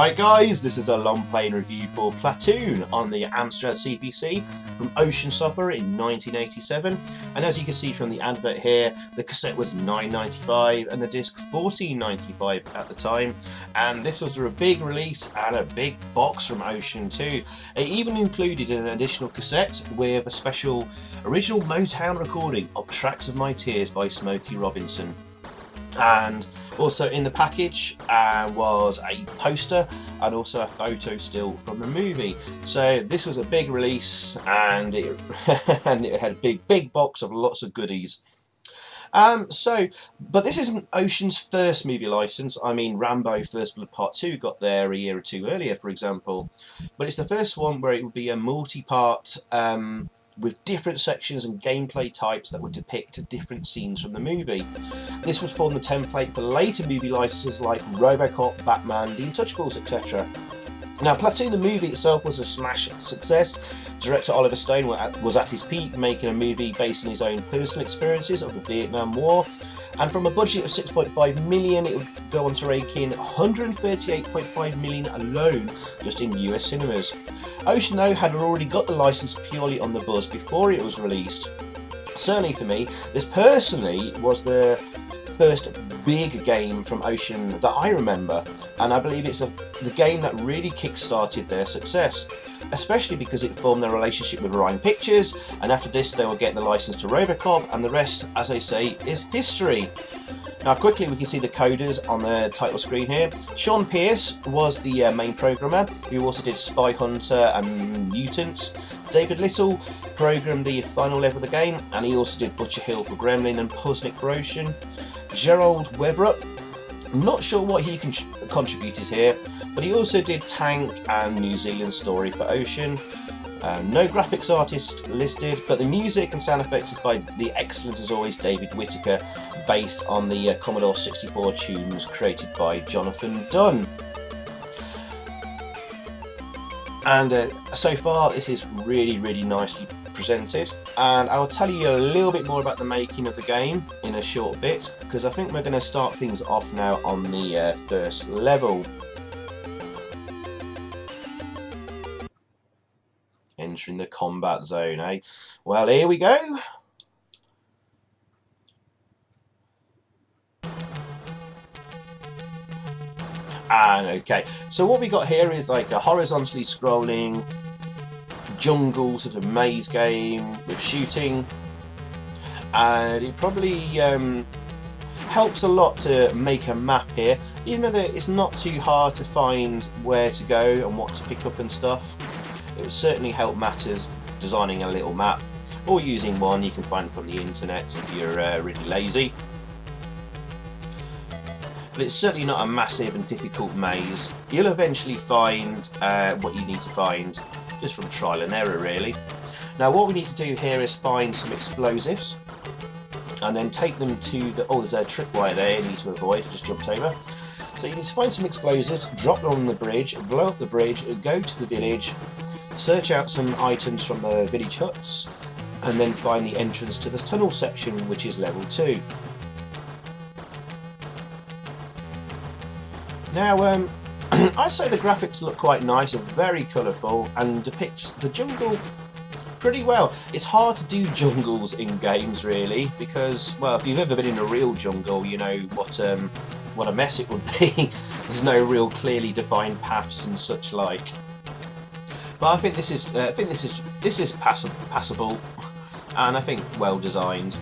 Right guys, this is a Longplay review for Platoon on the Amstrad CPC from Ocean Software in 1987, and as you can see from the advert here, the cassette was $9.95 and the disc $14.95 at the time, and this was a big release and a big box from Ocean too. It even included an additional cassette with a special original Motown recording of Tracks of My Tears by Smokey Robinson. And also in the package was a poster and also a photo still from the movie. So this was a big release, and it had a big box of lots of goodies. But this isn't Ocean's first movie license. I mean, Rambo First Blood Part 2 got there a year or two earlier, for example. But it's the first one where it would be a multi-part with different sections and gameplay types that would depict different scenes from the movie. This would form the template for later movie licenses like RoboCop, Batman, The Untouchables, etc. Now, Platoon the movie itself was a smash success. Director Oliver Stone was at his peak, making a movie based on his own personal experiences of the Vietnam War. And from a budget of $6.5 million, it would go on to rake in $138.5 million alone just in US cinemas. Ocean, though, had already got the license purely on the buzz before it was released. Certainly for me, this personally was the first big game from Ocean that I remember, and I believe it's the game that really kick-started their success, especially because it formed their relationship with Orion Pictures, and after this they will get the license to RoboCop, and the rest, as they say, is history. Now quickly we can see the coders on the title screen here. Sean Pierce was the main programmer, who also did Spy Hunter and Mutants. David Little programmed the final level of the game, and he also did Butcher Hill for Gremlin and Puzznik for Ocean. Gerald Weatherup, not sure what he contributed here, but he also did Tank and New Zealand Story for Ocean. No graphics artist listed, but the music and sound effects is by the excellent, as always, David Whittaker, based on the Commodore 64 tunes created by Jonathan Dunn. And so far this is really nicely presented, and I'll tell you a little bit more about the making of the game in a short bit, because I think we're going to start things off now on the first level. Entering the combat zone, eh? Well, here we go. And okay, so what we got here is like a horizontally scrolling jungle sort of maze game with shooting, and it probably helps a lot to make a map here, even though it's not too hard to find where to go and what to pick up and stuff. It would certainly help matters designing a little map, or using one you can find from the internet if you're really lazy. But it's certainly not a massive and difficult maze. You'll eventually find what you need to find, just from trial and error really. Now what we need to do here is find some explosives, and then take them to the... oh, there's a tripwire there you need to avoid, I just jumped over. So you need to find some explosives, drop them on the bridge, blow up the bridge, go to the village, search out some items from the village huts, and then find the entrance to the tunnel section, which is level 2. Now, I'd say the graphics look quite nice, are very colourful, and depicts the jungle pretty well. It's hard to do jungles in games, really, because, well, if you've ever been in a real jungle, you know what a mess it would be. There's no real clearly defined paths and such like. But I think this is passable, and I think well designed.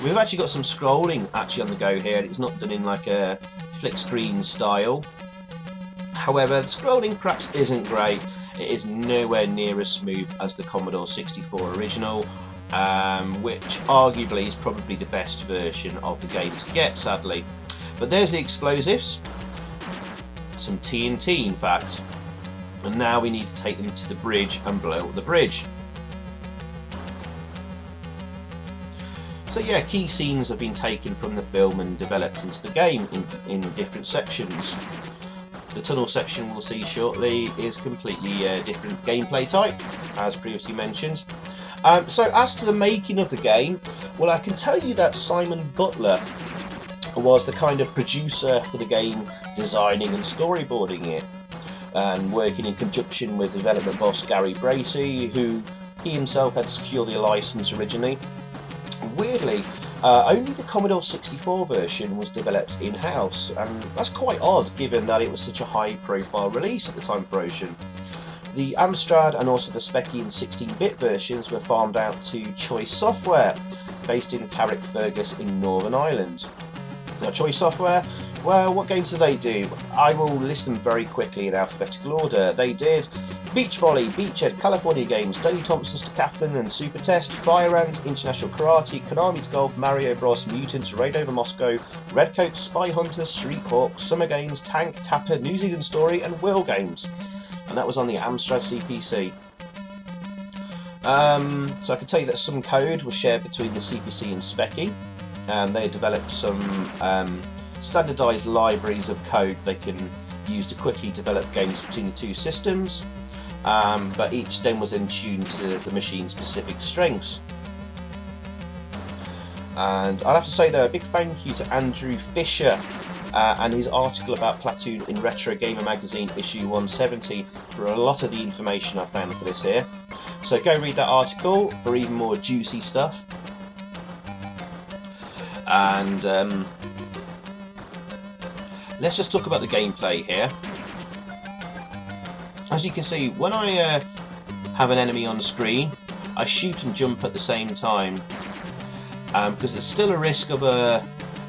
We've actually got some scrolling on the go here. It's not done in like a flick screen style. However, the scrolling perhaps isn't great. It is nowhere near as smooth as the Commodore 64 original, which arguably is probably the best version of the game to get, sadly. But there's the explosives. Some TNT in fact, and now we need to take them to the bridge and blow up the bridge. So yeah, key scenes have been taken from the film and developed into the game in different sections. The tunnel section we'll see shortly is completely different gameplay type, as previously mentioned. So as to the making of the game, well, I can tell you that Simon Butler was the kind of producer for the game, designing and storyboarding it, and working in conjunction with development boss Gary Bracey, who he himself had secured the license originally. Weirdly, only the Commodore 64 version was developed in-house, and that's quite odd given that it was such a high-profile release at the time for Ocean. The Amstrad and also the Speccy and 16-bit versions were farmed out to Choice Software, based in Carrickfergus in Northern Ireland. Now, Choice Software, well, what games do they do? I will list them very quickly in alphabetical order. They did Beach Volley, Beachhead, California Games, Daley Thompson's Decathlon and Super Test, Fire Ant, International Karate, Konami's Golf, Mario Bros, Mutants, Raid Over Moscow, Redcoat, Spy Hunters, Street Hawk, Summer Games, Tank, Tapper, New Zealand Story and Will Games. And that was on the Amstrad CPC. So I can tell you that some code was shared between the CPC and Speccy. They developed some standardised libraries of code they can use to quickly develop games between the two systems, but each then was then tuned to the machine's specific strengths. And I'll have to say though, a big thank you to Andrew Fisher and his article about Platoon in Retro Gamer Magazine issue 170 for a lot of the information I found for this here. So go read that article for even more juicy stuff. And let's just talk about the gameplay here. As you can see, when I have an enemy on screen, I shoot and jump at the same time, because there's still a risk of a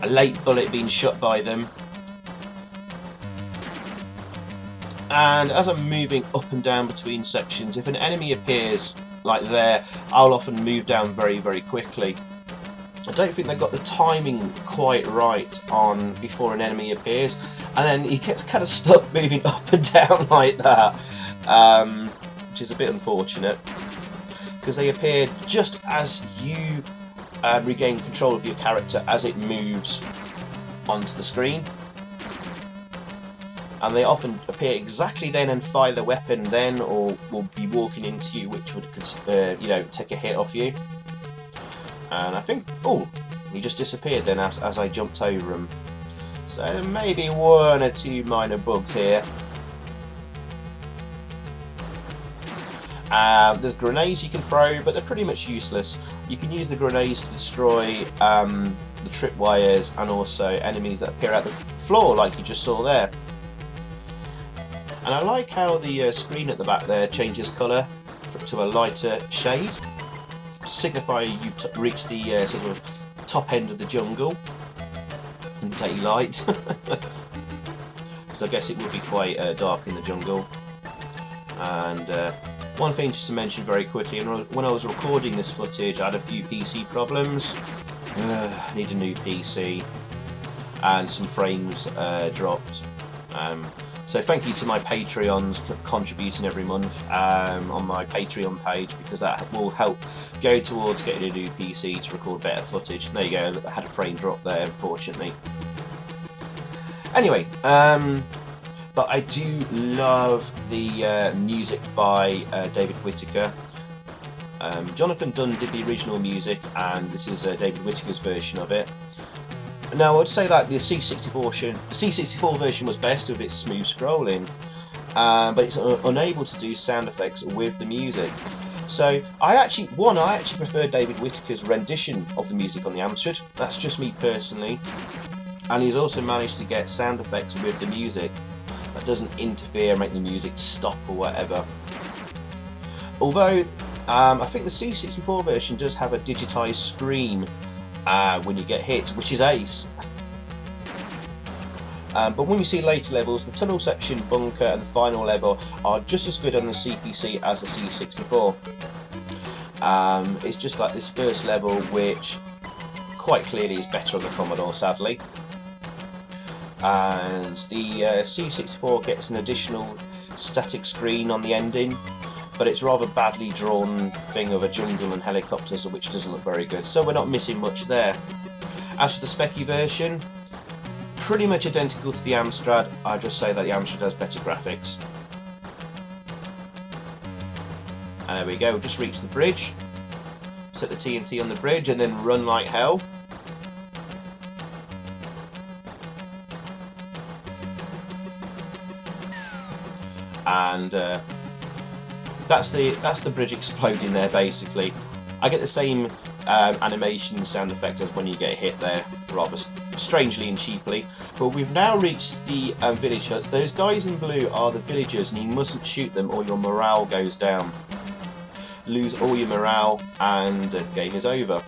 late bullet being shot by them. And as I'm moving up and down between sections, if an enemy appears like there, I'll often move down very, very quickly. I don't think they got the timing quite right on before an enemy appears, and then he gets kind of stuck moving up and down like that, which is a bit unfortunate, because they appear just as you regain control of your character as it moves onto the screen, and they often appear exactly then and fire the weapon then, or will be walking into you, which would take a hit off you. And I think, oh, he just disappeared then as I jumped over him. So maybe one or two minor bugs here. There's grenades you can throw, but they're pretty much useless. You can use the grenades to destroy the tripwires and also enemies that appear at the floor, like you just saw there. And I like how the screen at the back there changes colour to a lighter shade, to signify you've reached the sort of top end of the jungle in daylight, because I guess it would be quite dark in the jungle. And one thing just to mention very quickly, when I was recording this footage I had a few PC problems. I need a new PC, and some frames dropped. So thank you to my Patreons contributing every month on my Patreon page, because that will help go towards getting a new PC to record better footage. There you go, I had a frame drop there, unfortunately. Anyway, but I do love the music by David Whittaker. Jonathan Dunn did the original music, and this is David Whittaker's version of it. Now, I would say that the C64 version was best with its smooth scrolling, but it's unable to do sound effects with the music. So I actually prefer David Whittaker's rendition of the music on the Amstrad. That's just me personally. And he's also managed to get sound effects with the music that doesn't interfere, make the music stop or whatever. Although I think the C64 version does have a digitised scream when you get hit, which is ace. But when we see later levels, the tunnel section, bunker and the final level are just as good on the CPC as the C64. It's just like this first level, which quite clearly is better on the Commodore, sadly. And the C64 gets an additional static screen on the ending, but it's rather badly drawn thing of a jungle and helicopters, which doesn't look very good, so we're not missing much there. As for the Speccy version, pretty much identical to the Amstrad. I just say that the Amstrad has better graphics. And there we go, we've just reached the bridge. Set the TNT on the bridge and then run like hell. and that's the bridge exploding there. Basically, I get the same animation sound effect as when you get hit there, rather strangely and cheaply. But we've now reached the village huts. Those guys in blue are the villagers, and you mustn't shoot them or your morale goes down. Lose all your morale and the game is over,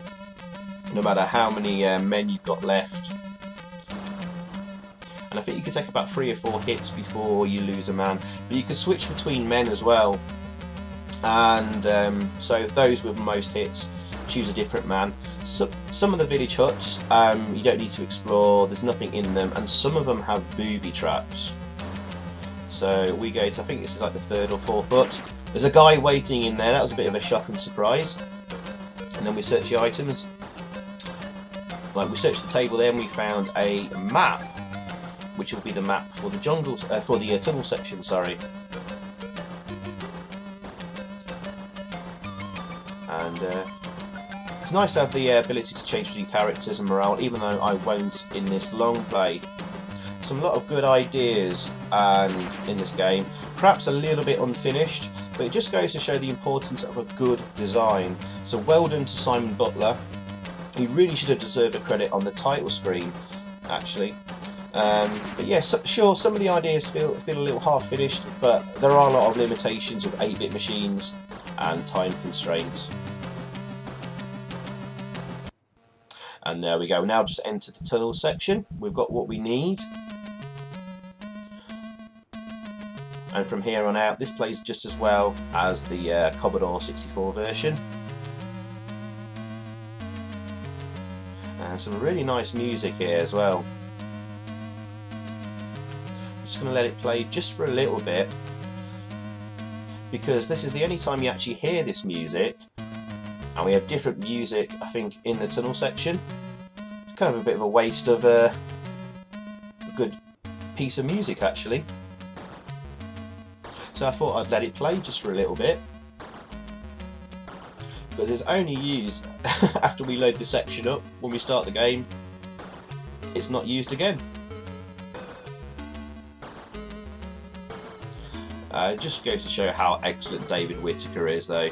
no matter how many men you've got left. And I think you can take about 3 or 4 hits before you lose a man, but you can switch between men as well. And so those with most hits choose a different man. So, some of the village huts you don't need to explore, there's nothing in them, and some of them have booby traps. So we go to, I think this is like the 3rd or 4th hut. There's a guy waiting in there, that was a bit of a shock and surprise. And then we search the items. Like, we searched the table there and we found a map, which will be the map for the jungle, for the tunnel section, sorry. And it's nice to have the ability to change between characters and morale, even though I won't in this long play. Some lot of good ideas in this game, perhaps a little bit unfinished, but it just goes to show the importance of a good design. So well done to Simon Butler. He really should have deserved a credit on the title screen, actually. But yeah, sure, some of the ideas feel a little half-finished, but there are a lot of limitations with 8-bit machines and time constraints. And there we go. Now just enter the tunnel section. We've got what we need. And from here on out, this plays just as well as the Commodore 64 version. And some really nice music here as well. I'm just going to let it play just for a little bit, because this is the only time you actually hear this music, and we have different music, I think, in the tunnel section. It's kind of a bit of a waste of a good piece of music, actually. So I thought I'd let it play just for a little bit, because it's only used after we load the section up. When we start the game, it's not used again. It just goes to show how excellent David Whittaker is, though.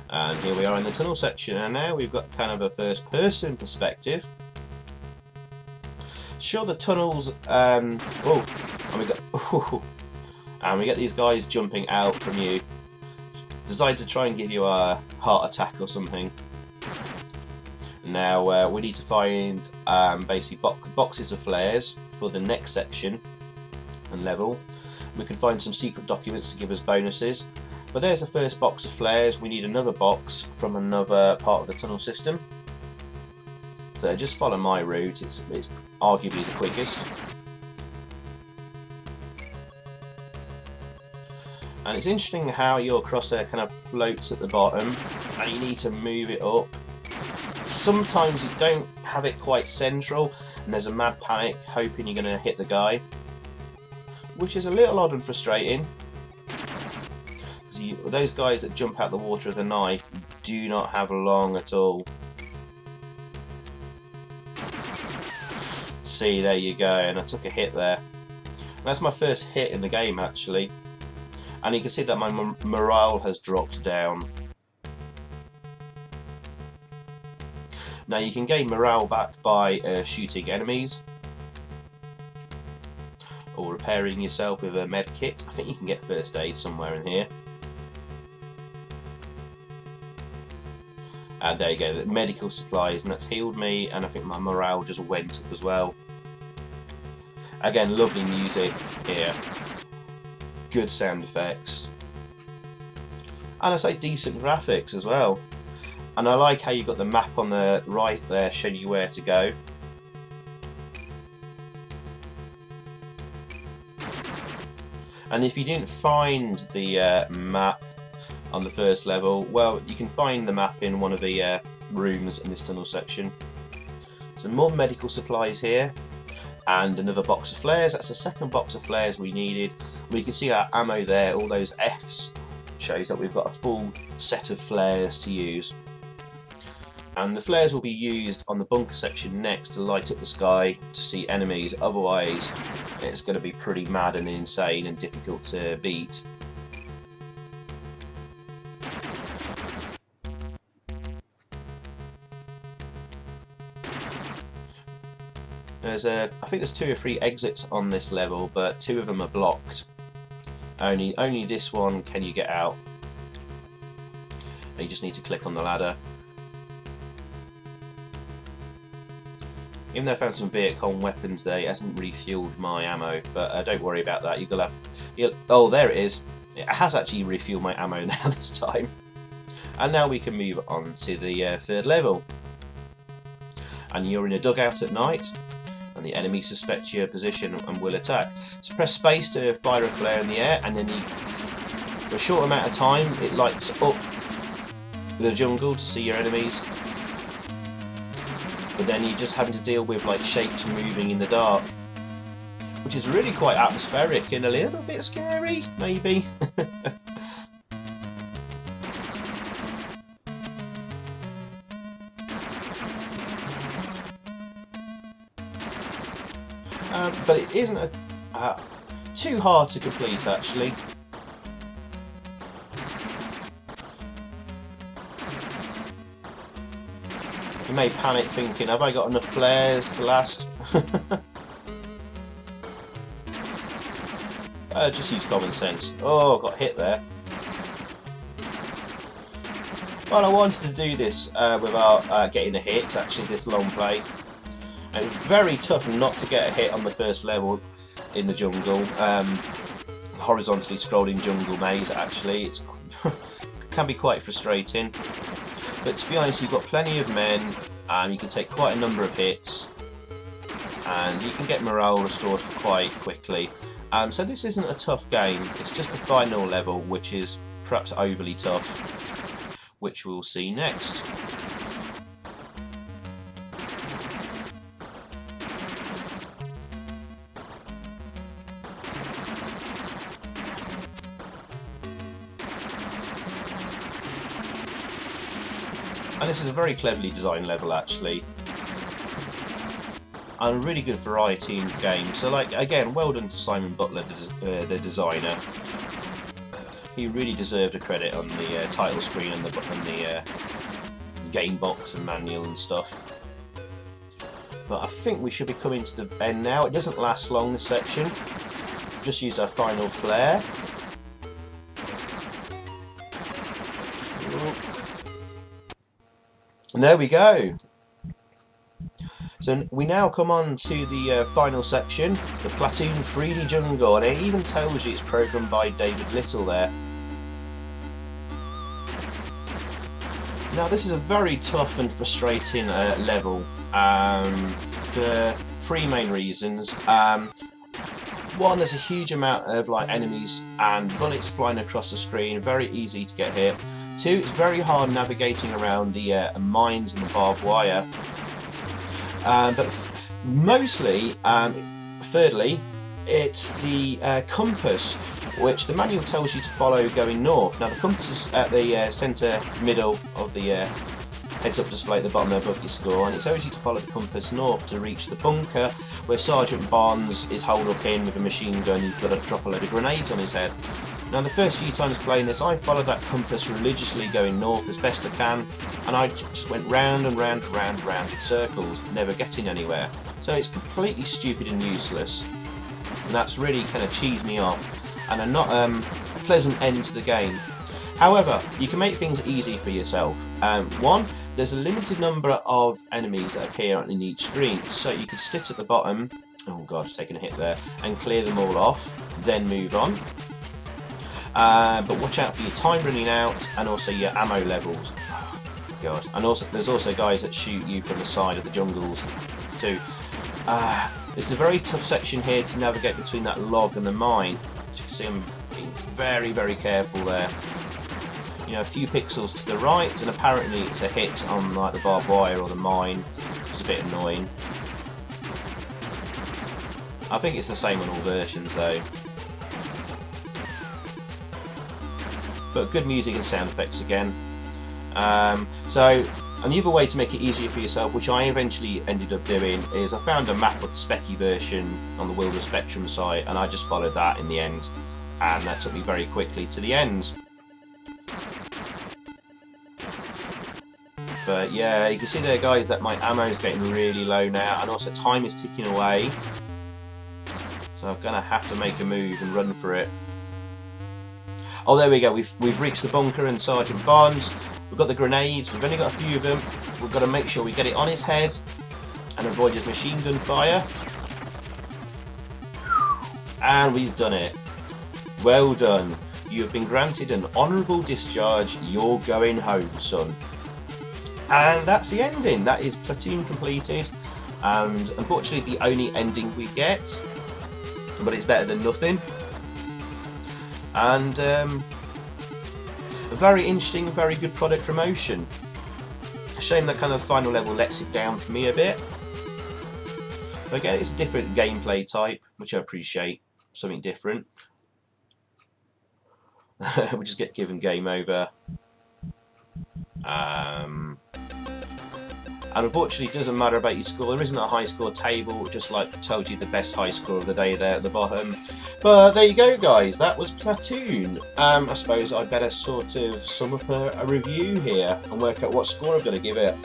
And here we are in the tunnel section, and now we've got kind of a first-person perspective. Sure, the tunnels. And we get these guys jumping out from you, designed to try and give you a heart attack or something. Now we need to find basically boxes of flares for the next section and level. We can find some secret documents to give us bonuses. But there's the first box of flares. We need another box from another part of the tunnel system. So just follow my route. It's arguably the quickest. And it's interesting how your crosshair kind of floats at the bottom, and you need to move it up. Sometimes you don't have it quite central, and there's a mad panic hoping you're going to hit the guy, which is a little odd and frustrating, because those guys that jump out the water with a knife do not have long at all. See, there you go, and I took a hit there. That's my first hit in the game, actually, and you can see that my morale has dropped down. Now you can gain morale back by shooting enemies or repairing yourself with a med kit. I think you can get first aid somewhere in here. And there you go, the medical supplies, and that's healed me, and I think my morale just went up as well. Again, lovely music here, good sound effects, and I say decent graphics as well. And I like how you've got the map on the right there showing you where to go. And if you didn't find the map on the first level, well, you can find the map in one of the rooms in this tunnel section. Some more medical supplies here, and another box of flares. That's the second box of flares we needed. We can see our ammo there, all those Fs, shows that we've got a full set of flares to use. And the flares will be used on the bunker section next to light up the sky to see enemies, otherwise it's going to be pretty mad and insane and difficult to beat. I think there's 2 or 3 exits on this level, but 2 of them are blocked. Only this one can you get out. You just need to click on the ladder. Even though I found some Vietcong weapons there, it hasn't refueled my ammo, but don't worry about that. Oh, there it is. It has actually refueled my ammo now this time. And now we can move on to the 3rd level. And you're in a dugout at night, and the enemy suspect your position and will attack. So press space to fire a flare in the air, and then for a short amount of time it lights up the jungle to see your enemies. But then you're just having to deal with like shapes moving in the dark, which is really quite atmospheric and a little bit scary, maybe. But it isn't too hard to complete, actually. You may panic thinking, have I got enough flares to last? Just use common sense. Oh, got hit there. Well, I wanted to do this without getting a hit, actually, this long play. And it's very tough not to get a hit on the first level in the jungle. Horizontally scrolling jungle maze, actually. It can be quite frustrating. But to be honest, you've got plenty of men, and you can take quite a number of hits, and you can get morale restored quite quickly. So this isn't a tough game, it's just the final level, which is perhaps overly tough, which we'll see next. And this is a very cleverly designed level, actually, and a really good variety in the game. So, like, again, well done to Simon Butler, the designer. He really deserved a credit on the title screen and the game box and manual and stuff. But I think we should be coming to the end now. It doesn't last long, this section. Just use our final flare. And there we go. So we now come on to the final section, the Platoon 3D Jungle, and it even tells you it's programmed by David Little there. Now this is a very tough and frustrating level for 3 main reasons. One, there's a huge amount of enemies and bullets flying across the screen, very easy to get hit. 2, it's very hard navigating around the mines and the barbed wire. But mostly, thirdly, it's the compass, which the manual tells you to follow going north. Now the compass is at the centre middle of the heads-up display at the bottom above your score, and it tells you to follow the compass north to reach the bunker, where Sergeant Barnes is holed up in with a machine gun. He's got to drop a load of grenades on his head. Now the first few times playing this, I followed that compass religiously going north as best I can, and I just went round and round and round and round in circles, never getting anywhere. So it's completely stupid and useless, and that's really kind of cheesed me off, and a not pleasant end to the game. However, you can make things easy for yourself. One, there's a limited number of enemies that appear on each screen, so you can sit at the bottom, oh god, just taking a hit there, and clear them all off, then move on. But watch out for your time running out, and also your ammo levels. Oh, God. And also, there's also guys that shoot you from the side of the jungles too. It's a very tough section here to navigate between that log and the mine. As you can see, I'm being very, very careful there. You know, a few pixels to the right, and apparently it's a hit on like the barbed wire or the mine, which is a bit annoying. I think it's the same on all versions though. But good music and sound effects again. So And the other way to make it easier for yourself, which I eventually ended up doing, is I found a map of the specky version on the Wilder Spectrum site, and I just followed that in the end, and that took me very quickly to the end. But yeah, you can see there, guys, that my ammo is getting really low now, and also time is ticking away. So I'm gonna have to make a move and run for it. Oh, there we go. We've reached the bunker and Sergeant Barnes. We've got the grenades. We've only got a few of them. We've got to make sure we get it on his head and avoid his machine gun fire. And we've done it. Well done. You have been granted an honourable discharge. You're going home, son. And that's the ending. That is Platoon completed. And unfortunately, the only ending we get, but it's better than nothing. And a very interesting, very good product from Ocean. A shame that kind of final level lets it down for me a bit. But again, it's a different gameplay type, which I appreciate. Something different. We just get given game over. And unfortunately, it doesn't matter about your score. There isn't a high score table, just like told you the best high score of the day there at the bottom. But there you go, guys. That was Platoon. I suppose I'd better sort of sum up a review here and work out what score I'm going to give it.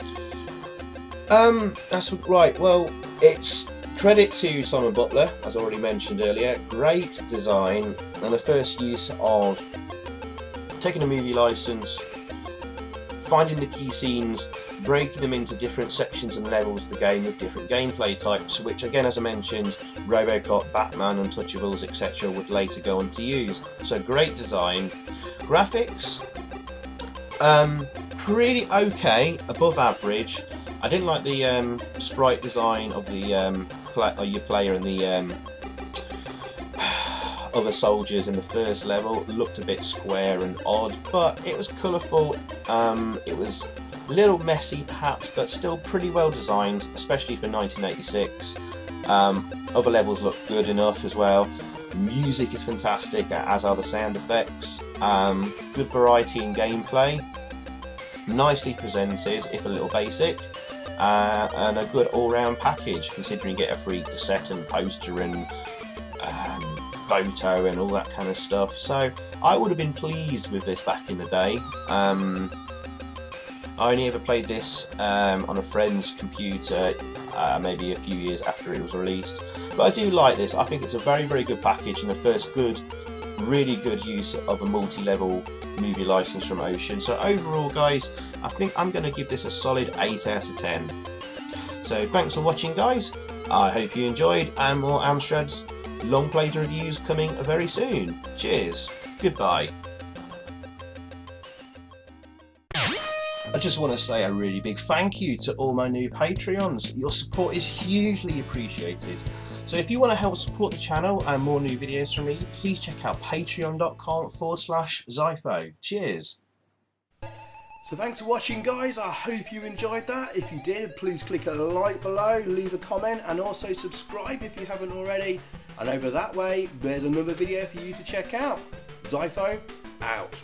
That's right. Well, it's credit to Simon Butler, as I already mentioned earlier. Great design and the first use of taking a movie license, finding the key scenes, breaking them into different sections and levels of the game with different gameplay types, which again, as I mentioned, Robocop, Batman, Untouchables, etc. would later go on to use. So great design. Graphics, pretty okay, above average. I didn't like the sprite design of the your player and the other soldiers in the first level. It looked a bit square and odd, but it was colourful. It was a little messy perhaps, but still pretty well designed, especially for 1986. Other levels look good enough as well. Music is fantastic, as are the sound effects. Good variety in gameplay. Nicely presented, if a little basic. And a good all-round package, considering you get a free cassette and poster and photo and all that kind of stuff. So I would have been pleased with this back in the day. I only ever played this on a friend's computer, maybe a few years after it was released. But I do like this. I think it's a very, very good package and the first good, really good use of a multi-level movie license from Ocean. So overall, guys, I think I'm going to give this a solid 8 out of 10. So thanks for watching, guys. I hope you enjoyed, and more Amstrad long plays reviews coming very soon. Cheers. Goodbye. I just want to say a really big thank you to all my new Patreons. Your support is hugely appreciated. So if you want to help support the channel and more new videos from me, please check out patreon.com/Zypho. Cheers. So thanks for watching, guys. I hope you enjoyed that. If you did, please click a like below, leave a comment, and also subscribe if you haven't already. And over that way, there's another video for you to check out. Zypho out.